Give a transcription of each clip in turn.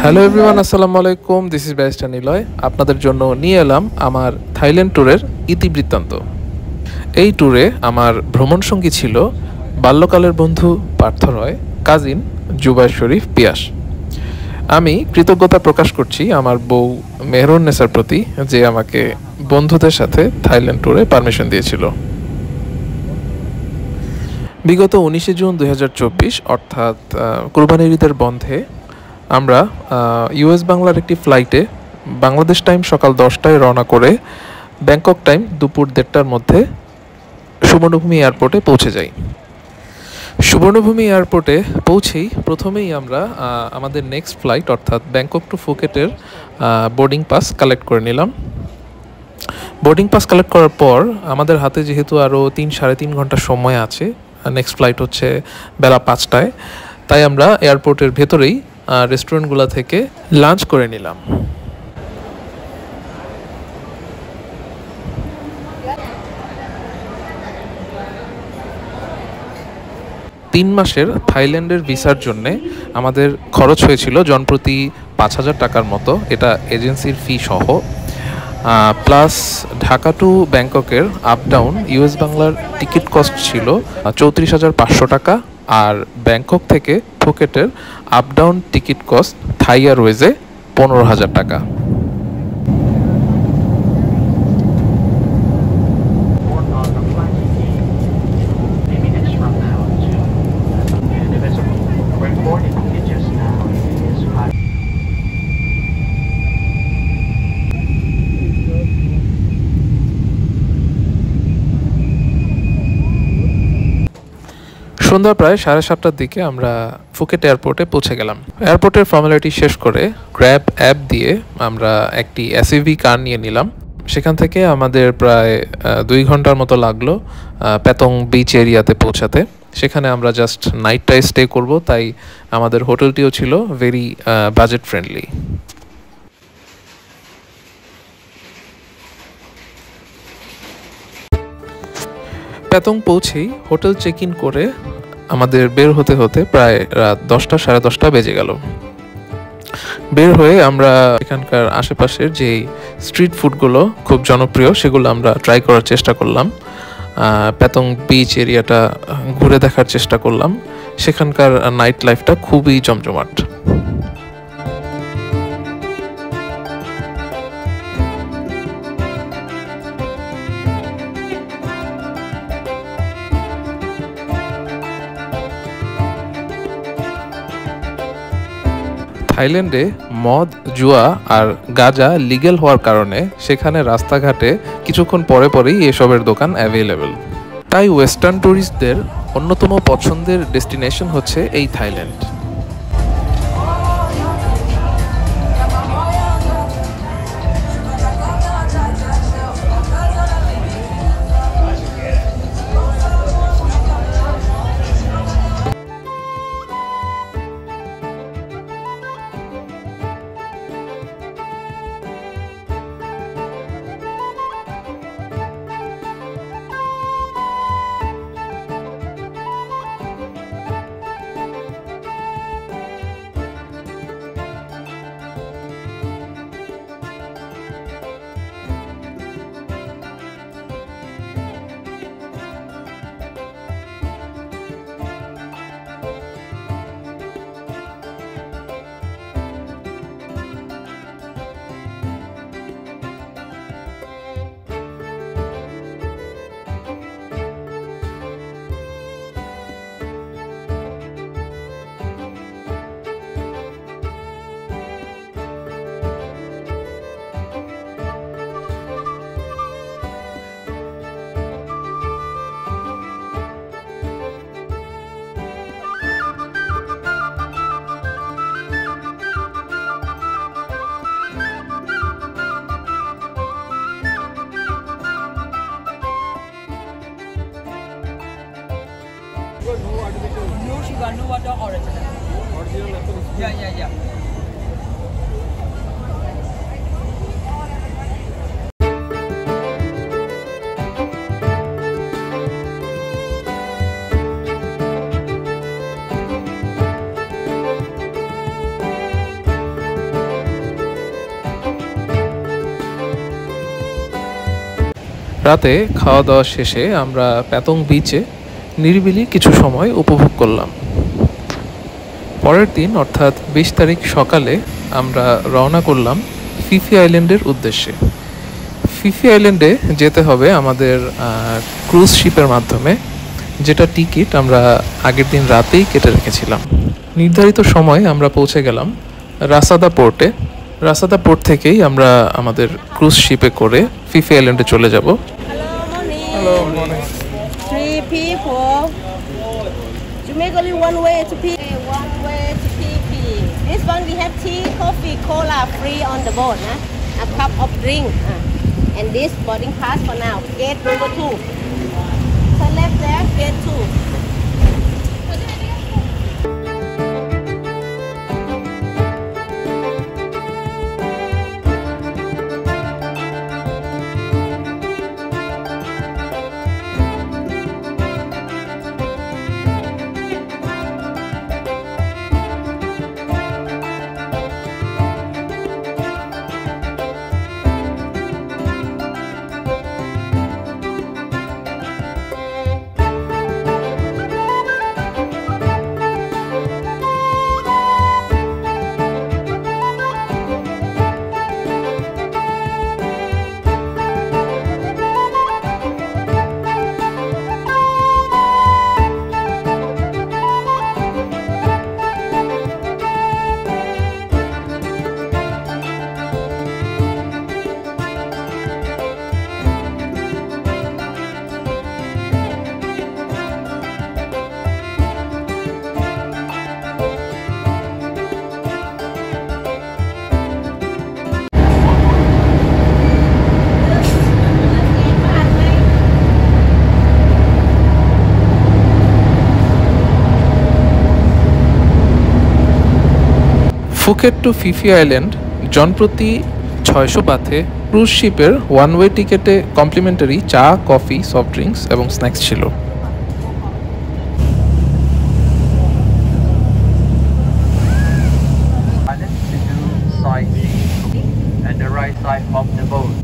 Hello everyone, আসসালামু আলাইকুম। This is barrister Niloy. আপনাদের জন্য নিয়ে এলাম আমার থাইল্যান্ড ট্যুরের ইতিবৃত্তান্ত। এই ট্যুরে আমার ভ্রমণ সঙ্গী ছিল বাল্যকালের বন্ধু পার্থ রয়, কাজিন জুবায়ের শরীফ পিয়াস। আমি কৃতজ্ঞতা প্রকাশ করছি আমার বউ মেহরুন্নেসার প্রতি, যে আমাকে বন্ধুদের সাথে থাইল্যান্ড ট্যুরে পারমিশন দিয়েছিল। বিগত 19 জুন 2024 অর্থাৎ কুরবানির ঈদের বন্ধে আমরা ইউএস বাংলার একটি ফ্লাইটে বাংলাদেশ টাইম সকাল 10টায় রওনা করে ব্যাংকক টাইম দুপুর 1:30টার মধ্যে সুবর্ণভূমি এয়ারপোর্টে পৌঁছে যাই। সুবর্ণভূমি এয়ারপোর্টে পৌঁছেই প্রথমেই আমরা আমাদের নেক্সট ফ্লাইট অর্থাৎ ব্যাংকক টু ফুকেটের বোর্ডিং পাস কালেক্ট করে নিলাম। বোর্ডিং পাস কালেক্ট করার পর আমাদের হাতে যেহেতু আরও 3-3.5 ঘন্টা সময় আছে, নেক্সট ফ্লাইট হচ্ছে বেলা 5টায়, তাই আমরা এয়ারপোর্টের ভেতরেই রেস্টুরেন্টগুলো থেকে লাঞ্চ করে নিলাম। তিন মাসের থাইল্যান্ডের ভিসার জন্যে আমাদের খরচ হয়েছিল জনপ্রতি 5,000 টাকার মতো, এটা এজেন্সির ফি সহ। প্লাস ঢাকা টু ব্যাংককের আপ ডাউন ইউএস বাংলার টিকিট কস্ট ছিল 34,500 টাকা, আর ব্যাংকক থেকে ফুকেটের up down ticket cost Thai এয়ারওয়েজে 15,000 টাকা। সন্ধ্যা প্রায় 7:30টার দিকে আমরা ফুকেট এয়ারপোর্টে পৌঁছে গেলাম। এয়ারপোর্টের ফর্মালিটি শেষ করে গ্র্যাব অ্যাপ দিয়ে আমরা একটি এসইভি কার নিয়ে নিলাম। সেখান থেকে আমাদের প্রায় 2 ঘন্টার মতো লাগলো প্যাতং বিচ এরিয়াতে পৌঁছাতে। সেখানে আমরা জাস্ট নাইটটায় স্টে করব, তাই আমাদের হোটেলটিও ছিল ভেরি বাজেট ফ্রেন্ডলি। প্যাতং পৌঁছেই হোটেল চেক ইন করে আমাদের বের হতে হতে প্রায় রাত 10টা সাড়ে 10টা বেজে গেল। বের হয়ে আমরা এখানকার আশেপাশের যে স্ট্রিট ফুডগুলো খুব জনপ্রিয় সেগুলো আমরা ট্রাই করার চেষ্টা করলাম। প্যাতং বিচ এরিয়াটা ঘুরে দেখার চেষ্টা করলাম। সেখানকার নাইট লাইফটা খুবই জমজমাট। থাইল্যান্ডে মদ, জুয়া আর গাঁজা লিগ্যাল হওয়ার কারণে সেখানে রাস্তাঘাটে কিছুক্ষণ পরে পরেই এসবের দোকান অ্যাভেলেবেল। তাই ওয়েস্টার্ন ট্যুরিস্টদের অন্যতম পছন্দের ডেস্টিনেশন হচ্ছে এই Thailand. No sugar, no water, original. Original? Yeah. রাতে খাওয়া দাওয়া শেষে আমরা প্যাতং বিচে নিরিবিলি কিছু সময় উপভোগ করলাম। পরের দিন অর্থাৎ ২০ তারিখ সকালে আমরা রওনা করলাম ফিফি আইল্যান্ডের উদ্দেশ্যে। ফিফি আইল্যান্ডে যেতে হবে আমাদের ক্রুজ শিপের মাধ্যমে, যেটা টিকিট আমরা আগের দিন রাতেই কেটে রেখেছিলাম। নির্ধারিত সময় আমরা পৌঁছে গেলাম রাসাদা পোর্টে। রাসাদা পোর্ট থেকেই আমরা আমাদের ক্রুজ শিপে করে ফিফি আইল্যান্ডে চলে যাব। Hello, morning. 3 people. You make only one way to PP. One way to PP. This one we have tea, coffee, cola free on the boat, a cup of drink. And this boarding pass for now. Gate number 2. Turn left there, gate 2. Phuket to Phi Phi island জনপ্রতি ৬০০ বাথে cruise শিপের one way টিকেটে complimentary চা, coffee, soft drinks এবং snacks ছিল। At the right side of the boat.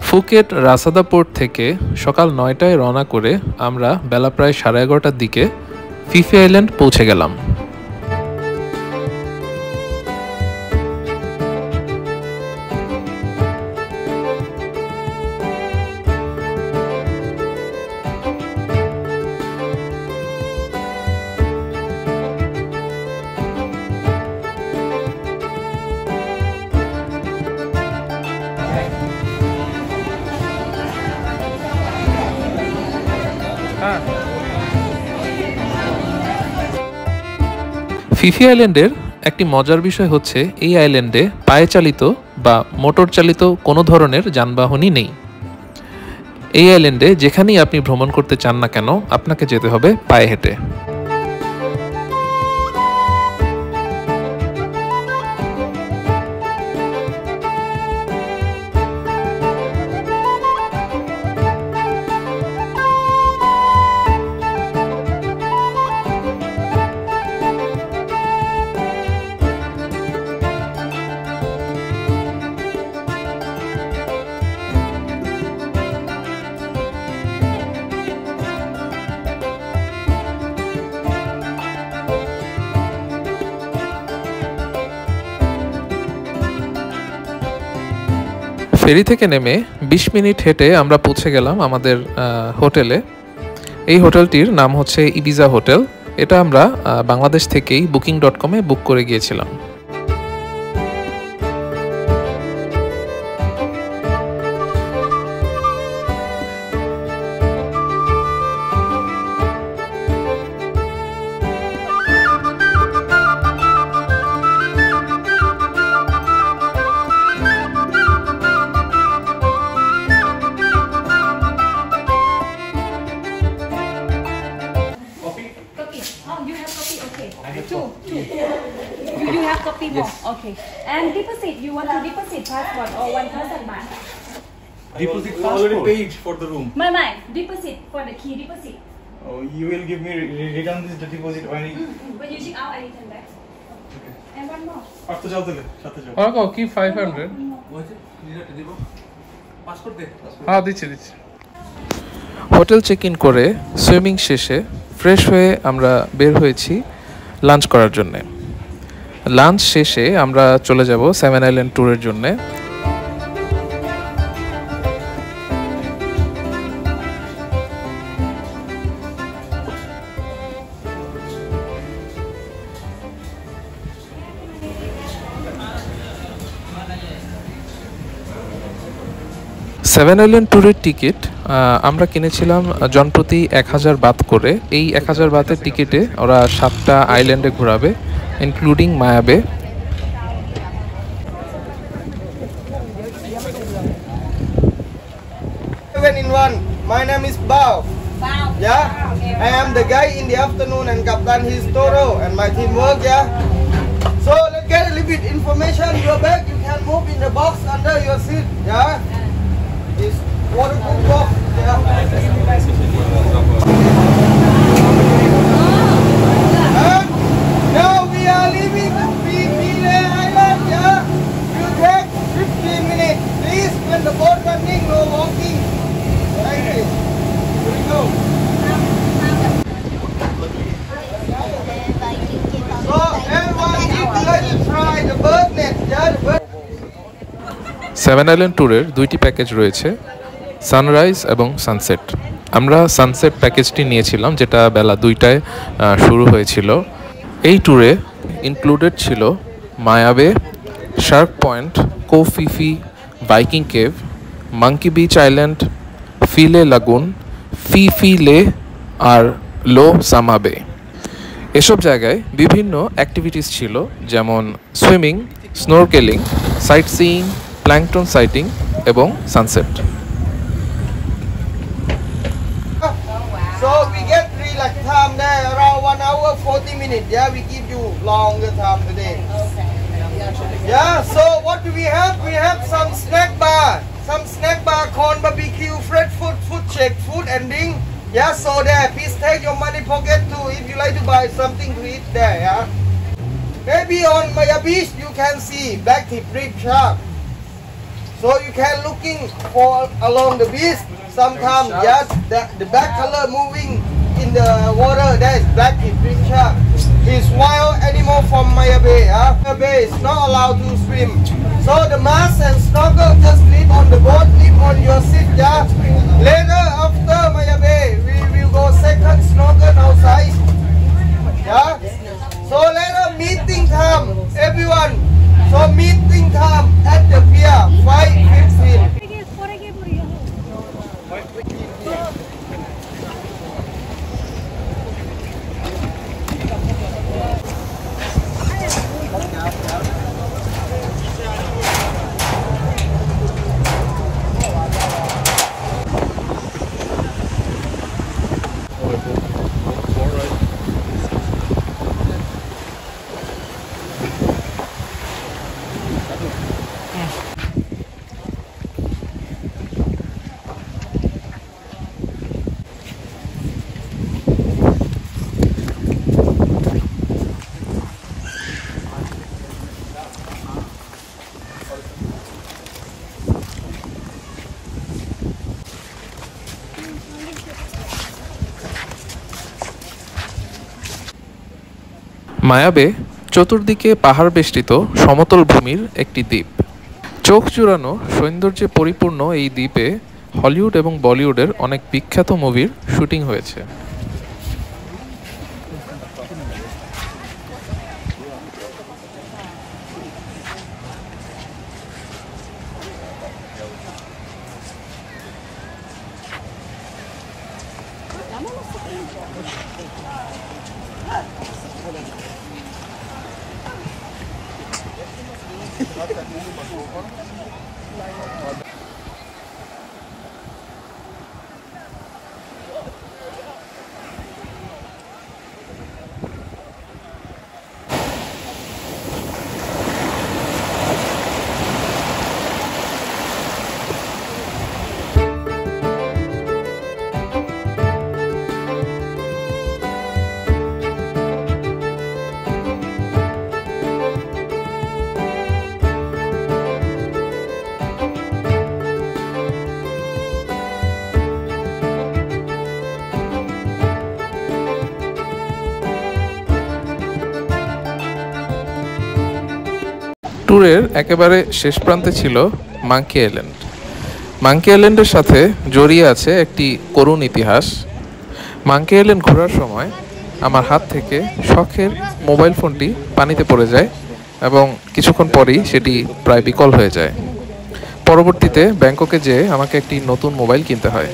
Phuket রাসাদা port থেকে সকাল ৯টায় রওনা করে আমরা বেলা প্রায় 11:30টার দিকে ফিফি আইল্যান্ড পৌঁছে গেলাম। ফিফি আইল্যান্ডের একটি মজার বিষয় হচ্ছে এই আইল্যান্ডে পায়ে চালিত বা মোটর চালিত কোনো ধরনের যানবাহনই নেই। এই আইল্যান্ডে যেখানেই আপনি ভ্রমণ করতে চান না কেন আপনাকে যেতে হবে পায়ে হেঁটে। ফেরি থেকে নেমে 20 মিনিট হেঁটে আমরা পৌঁছে গেলাম আমাদের হোটেলে। এই হোটেলটির নাম হচ্ছে ইবিজা হোটেল। এটা আমরা বাংলাদেশ থেকেই booking.com এ বুক করে গিয়েছিলাম। Copy. Oh, you have copy. Okay. Two. You have copy more. Okay. And deposit. You want to deposit passport or 1,000 baht? Deposit already paid for the room. My. Deposit for the key deposit. Oh, you will give me return this the deposit when you. When you check out, I return back. Okay. And one more. After যাও তাহলে সাথে যাও। কি 500? Passport দে। হ্যাঁ দিচ্ছি। Hotel check in করে swimming শেষে fresh হয়ে আমরা বের হয়েছি লাঞ্চ করার জন্য। লাঞ্চ শেষে আমরা চলে যাব 7 আইল্যান্ড ট্যুরের জন্য। সেভেন আইল্যান্ড ট্যুরের টিকিট আমরা কিনেছিলাম জনপ্রতি 1000 বাত করে। এই 1000 বাতের টিকিটে ওরা 7টা আইল্যান্ডে ঘোরাবে, ইনক্লুডিং মায়া বে। 7-in-1. My name is Bao. Yeah, I am the guy in the afternoon and Captain is Toro and my team work. Yeah. So let's get a little bit information. Your bag you can move in the box under your seat. Yeah. This waterproof box. Yeah. And now we are leaving Pile Island. Yeah. You take 15 minutes. Please, when the boat running, no walking. Thank you. Here we go. So everyone need to try the bird net. Yeah, the bird. 7 island ট্যুরের দুইটি package রয়েছে, sunrise এবং sunset. আমরা sunset প্যাকেজটি নিয়েছিলাম, যেটা বেলা 2টায় শুরু হয়েছিল। এই ট্যুরে ইনক্লুডেড ছিল Maya Bay, Shark Point, Ko Phi Phi, Viking Cave, Monkey Beach island, Pileh Lagoon, Phi Leh আর লো সামা বে। এসব জায়গায় বিভিন্ন অ্যাক্টিভিটিস ছিল, যেমন swimming, snorkelling, site seeing, plankton citing এবং sunset. So we get relax time there around 1 hour 40 minutes. Yeah, we give you longer time today. Yeah, so what do we have? We have some snack bar. Some snack bar, corn barbecue, fresh food shake, food and drink. Yeah, so there, please take your money pocket too if you like to buy something to eat there, yeah. Maybe on Maya Beach you can see black tip reef shark. So you can looking for along the beach. Sometimes, yes, the black color moving in the water, that is black tip reef shark. It's wild animal from Maya Bay. Maya Bay is not allowed to swim. So the mask and snorkel just leave on the boat, leave on your seat. Yeah. Later after Maya Bay, we will go second snorkel outside. Yeah. So later meeting time, everyone. So meeting time at the pier 5:15. মায়া বে চতুর্দিকে পাহাড় বেষ্টিত সমতল ভূমির একটি দ্বীপ। চোখ জুড়ানো সৌন্দর্যে পরিপূর্ণ এই দ্বীপে হলিউড এবং বলিউডের অনেক বিখ্যাত মুভির শুটিং হয়েছে। ট্যুরের একেবারে শেষ প্রান্তে ছিল মাঙ্কি আইল্যান্ড। মাঙ্কি আইল্যান্ডের সাথে জড়িয়ে আছে একটি করুণ ইতিহাস। মাঙ্কি আইল্যান্ড ঘোরার সময় আমার হাত থেকে শখের মোবাইল ফোনটি পানিতে পড়ে যায় এবং কিছুক্ষণ পরেই সেটি প্রায় বিকল হয়ে যায়। পরবর্তীতে ব্যাংককে যেয়ে আমাকে একটি নতুন মোবাইল কিনতে হয়।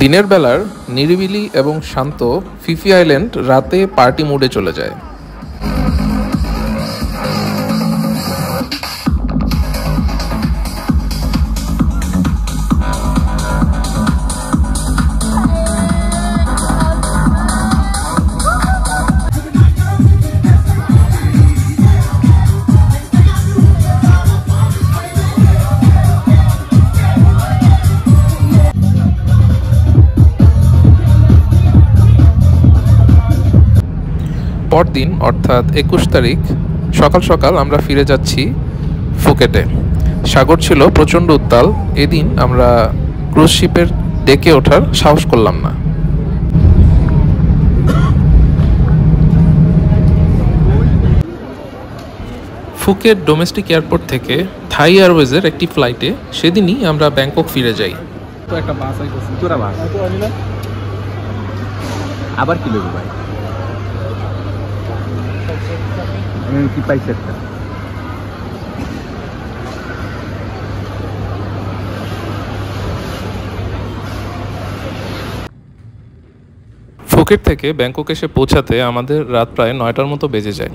দিনের বেলার নিরিবিলি এবং শান্ত ফিফি আইল্যান্ড রাতে পার্টি মুডে চলে যায়। পরদিন অর্থাৎ 21 তারিখ সকাল সকাল আমরা ফিরে যাচ্ছি ফুকেটে। সাগর ছিল প্রচণ্ড উত্তাল। এদিন আমরা ক্রুজ শিপের ডেকে ওঠার সাহস করলাম না। ফুকেট ডোমেস্টিক এয়ারপোর্ট থেকে থাই এয়ারওয়েজের একটি ফ্লাইটে সেদিনই আমরা ব্যাংকক ফিরে যাই। তো একটা বাস আইতেছে, তোরা বাস আবার কি লোক ভাই কি পাইছে একটা ফুকেট থেকে ব্যাংকক এসে পৌঁছাতে আমাদের রাত প্রায় 9টার মতো বেজে যায়।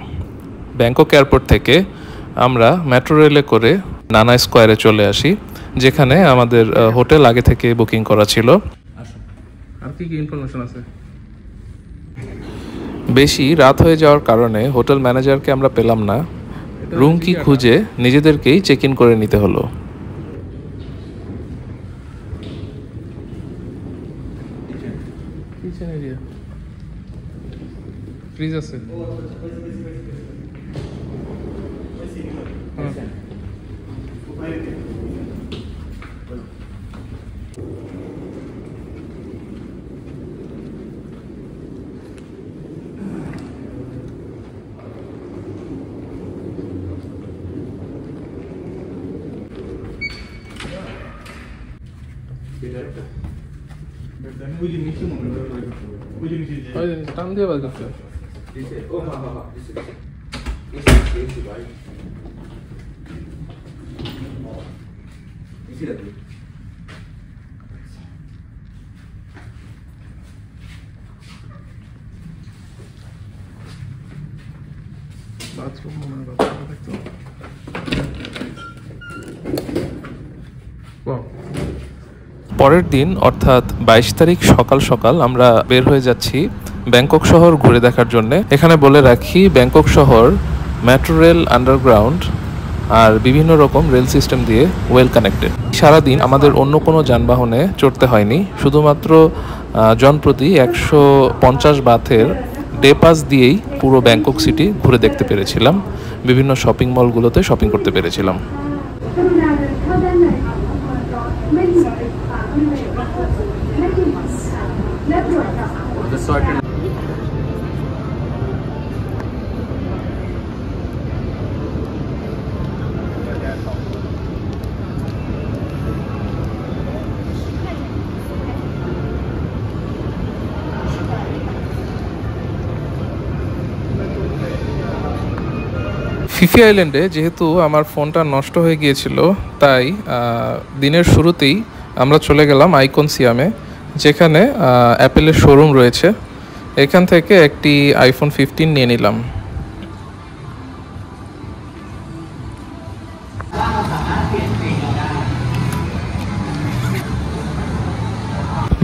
ব্যাংকক এয়ারপোর্ট থেকে আমরা মেট্রো রেলে করে নানা স্কোয়ারে চলে আসি, যেখানে আমাদের হোটেল আগে থেকে বুকিং করা ছিল। আর কি কি ইনফরমেশন আছে? বেশি রাত হয়ে যাওয়ার কারণে হোটেল ম্যানেজারকে আমরা পেলাম না। রুম কি খুঁজে নিজেদেরকেই চেক ইন করে নিতে হলো। ফ্রিজ আছে। টান দিয়ে বাদ করতে পরের দিন অর্থাৎ 22 তারিখ সকাল সকাল আমরা বের হয়ে যাচ্ছি ব্যাংকক শহর ঘুরে দেখার জন্য। এখানে বলে রাখি, ব্যাংকক শহর মেট্রো রেল, আন্ডারগ্রাউন্ড আর বিভিন্ন রকম রেল সিস্টেম দিয়ে ওয়েল কানেক্টেড। সারাদিন আমাদের অন্য কোনো যানবাহনে চড়তে হয়নি, শুধুমাত্র জনপ্রতি 150 বাথের ডে পাস দিয়েই পুরো ব্যাংকক সিটি ঘুরে দেখতে পেরেছিলাম, বিভিন্ন শপিং মলগুলোতে শপিং করতে পেরেছিলাম। ফিফি আইল্যান্ডে যেহেতু আমার ফোনটা নষ্ট হয়ে গিয়েছিল, তাই দিনের শুরুতেই আমরা চলে গেলাম আইকন সিয়ামে, যেখানে অ্যাপেলের শোরুম রয়েছে। এখান থেকে একটি আইফোন 15 নিয়ে নিলাম।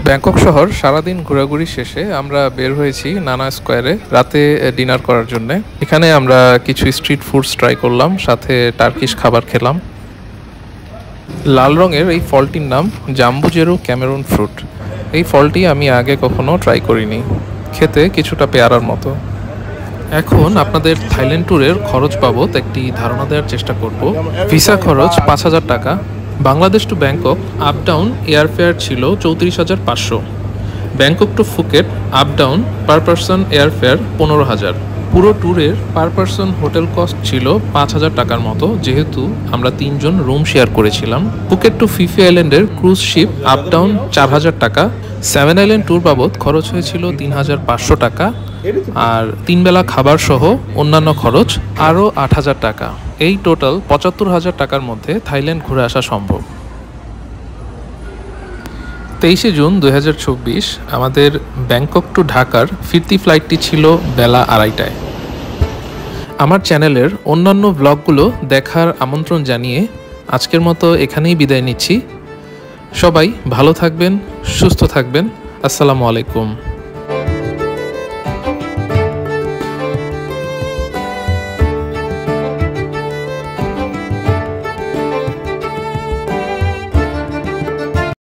ব্যাংকক শহর সারাদিন ঘোরাঘুরি শেষে আমরা বের হয়েছি নানা স্কোয়ারে রাতে ডিনার করার জন্য। এখানে আমরা কিছু স্ট্রিট ফুডস ট্রাই করলাম, সাথে টার্কিশ খাবার খেলাম। লাল রঙের এই ফলটির নাম জাম্বুজেরু ক্যামেরুন ফ্রুট। এই ফলটি আমি আগে কখনো ট্রাই করিনি, খেতে কিছুটা পেয়ারার মতো। এখন আপনাদের থাইল্যান্ড ট্যুরের খরচ বাবদ একটি ধারণা দেওয়ার চেষ্টা করব। ভিসা খরচ 5,000 টাকা। Bangladesh to Bangkok up down airfare ছিল 34,500। Bangkok to Phuket up down per person airfare 15,000। পুরো ট্যুরের পার পারসন হোটেল কস্ট ছিল 5,000 টাকার মতো, যেহেতু আমরা 3 জন রুম শেয়ার করেছিলাম। ফুকেট টু ফিফি আইল্যান্ডের ক্রুজ শিপ আপ ডাউন 4,000 টাকা। 7 আইল্যান্ড ট্যুর বাবদ খরচ হয়েছিল 3,500 টাকা, আর 3 বেলা খাবার সহ অন্যান্য খরচ আরও 8,000 টাকা। এই টোটাল 75,000 টাকার মধ্যে থাইল্যান্ড ঘুরে আসা সম্ভব। 23 জুন 2024 আমাদের ব্যাংকক টু ঢাকার ফিরতি ফ্লাইটটি ছিল বেলা 2:30টায়। আমার চ্যানেলের অন্যান্য ব্লগগুলো দেখার আমন্ত্রণ জানিয়ে আজকের মতো এখানেই বিদায় নিচ্ছি। সবাই ভালো থাকবেন, সুস্থ থাকবেন। আসসালামু আলাইকুম।